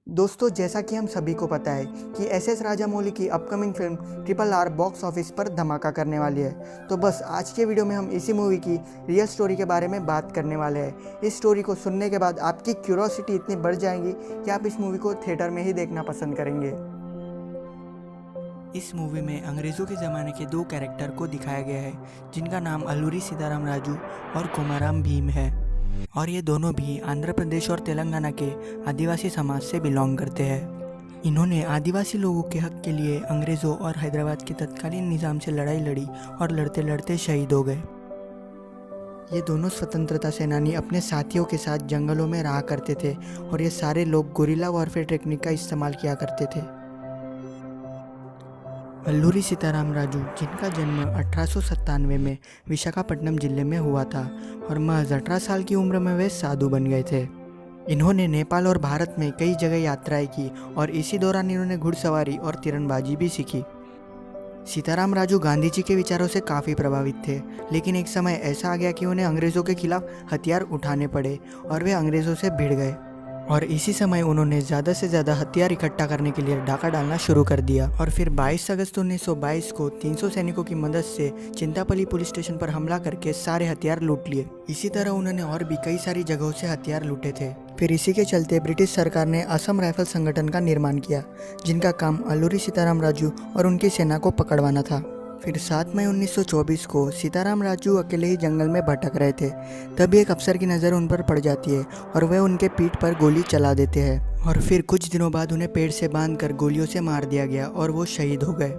दोस्तों, जैसा कि हम सभी को पता है कि एस.एस. राजामौली की upcoming film RRR box office पर धमाका करने वाली है। तो बस आज के वीडियो में हम इसी मूवी की रियल स्टोरी के बारे में बात करने वाले हैं। इस स्टोरी को सुनने के बाद आपकी क्यूरोसिटी इतनी बढ़ जाएगी कि आप इस मूवी को थिएटर में ही देखना पसंद करेंगे। इस मूवी में अंग्रेज़ों के ज़माने के दो कैरेक्टर को दिखाया गया है, जिनका नाम अल्लूरी सीताराम राजू और कोमाराम भीम है। और ये दोनों भी आंध्र प्रदेश और तेलंगाना के आदिवासी समाज से बिलोंग करते हैं। इन्होंने आदिवासी लोगों के हक के लिए अंग्रेज़ों और हैदराबाद के तत्कालीन निज़ाम से लड़ाई लड़ी और लड़ते लड़ते शहीद हो गए। ये दोनों स्वतंत्रता सेनानी अपने साथियों के साथ जंगलों में रहा करते थे और ये सारे लोग गुरिल्ला वॉरफेयर टेक्निक का इस्तेमाल किया करते थे। अल्लूरी सीताराम राजू, जिनका जन्म 1897 में विशाखापट्टनम जिले में हुआ था और महज 18 साल की उम्र में वे साधु बन गए थे। इन्होंने नेपाल और भारत में कई जगह यात्राएं की और इसी दौरान इन्होंने घुड़सवारी और तीरंदाजी भी सीखी। सीताराम राजू गांधी जी के विचारों से काफ़ी प्रभावित थे, लेकिन एक समय ऐसा आ गया कि उन्हें अंग्रेज़ों के खिलाफ हथियार उठाने पड़े और वे अंग्रेज़ों से भिड़ गए। और इसी समय उन्होंने ज़्यादा से ज़्यादा हथियार इकट्ठा करने के लिए डाका डालना शुरू कर दिया और फिर 22 अगस्त 1922 को 300 सैनिकों की मदद से चिंतापल्ली पुलिस स्टेशन पर हमला करके सारे हथियार लूट लिए। इसी तरह उन्होंने और भी कई सारी जगहों से हथियार लूटे थे। फिर इसी के चलते ब्रिटिश सरकार ने असम राइफल संगठन का निर्माण किया, जिनका काम अल्लूरी सीताराम राजू और उनकी सेना को पकड़वाना था। फिर 7 मई 1924 को सीताराम राजू अकेले ही जंगल में भटक रहे थे। तभी एक अफसर की नज़र उन पर पड़ जाती है और वह उनके पीठ पर गोली चला देते हैं और फिर कुछ दिनों बाद उन्हें पेड़ से बांधकर गोलियों से मार दिया गया और वो शहीद हो गए।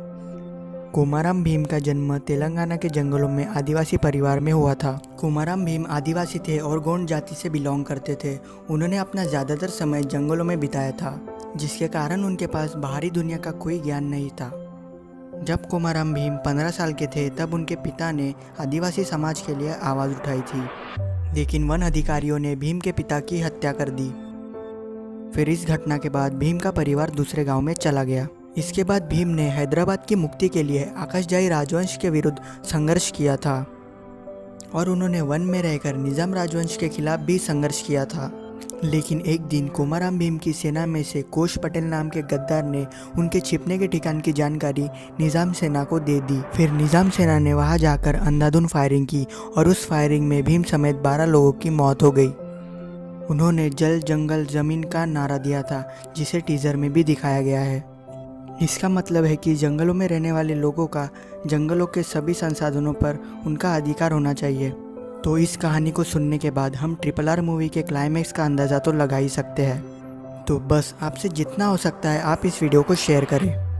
कोमाराम भीम का जन्म तेलंगाना के जंगलों में आदिवासी परिवार में हुआ था। कोमाराम भीम आदिवासी थे और गोंड जाति से बिलोंग करते थे। उन्होंने अपना ज़्यादातर समय जंगलों में बिताया था, जिसके कारण उनके पास बाहरी दुनिया का कोई ज्ञान नहीं था। जब कोमाराम भीम 15 साल के थे तब उनके पिता ने आदिवासी समाज के लिए आवाज़ उठाई थी, लेकिन वन अधिकारियों ने भीम के पिता की हत्या कर दी। फिर इस घटना के बाद भीम का परिवार दूसरे गांव में चला गया। इसके बाद भीम ने हैदराबाद की मुक्ति के लिए आकाशजाई राजवंश के विरुद्ध संघर्ष किया था और उन्होंने वन में रहकर निज़ाम राजवंश के खिलाफ भी संघर्ष किया था। लेकिन एक दिन कोमाराम भीम की सेना में से कोश पटेल नाम के गद्दार ने उनके छिपने के ठिकाने की जानकारी निज़ाम सेना को दे दी। फिर निज़ाम सेना ने वहां जाकर अंधाधुंध फायरिंग की और उस फायरिंग में भीम समेत 12 लोगों की मौत हो गई। उन्होंने जल जंगल जमीन का नारा दिया था, जिसे टीजर में भी दिखाया गया है। इसका मतलब है कि जंगलों में रहने वाले लोगों का जंगलों के सभी संसाधनों पर उनका अधिकार होना चाहिए। तो इस कहानी को सुनने के बाद हम RRR मूवी के क्लाइमैक्स का अंदाज़ा तो लगा ही सकते हैं। तो बस आपसे जितना हो सकता है आप इस वीडियो को शेयर करें।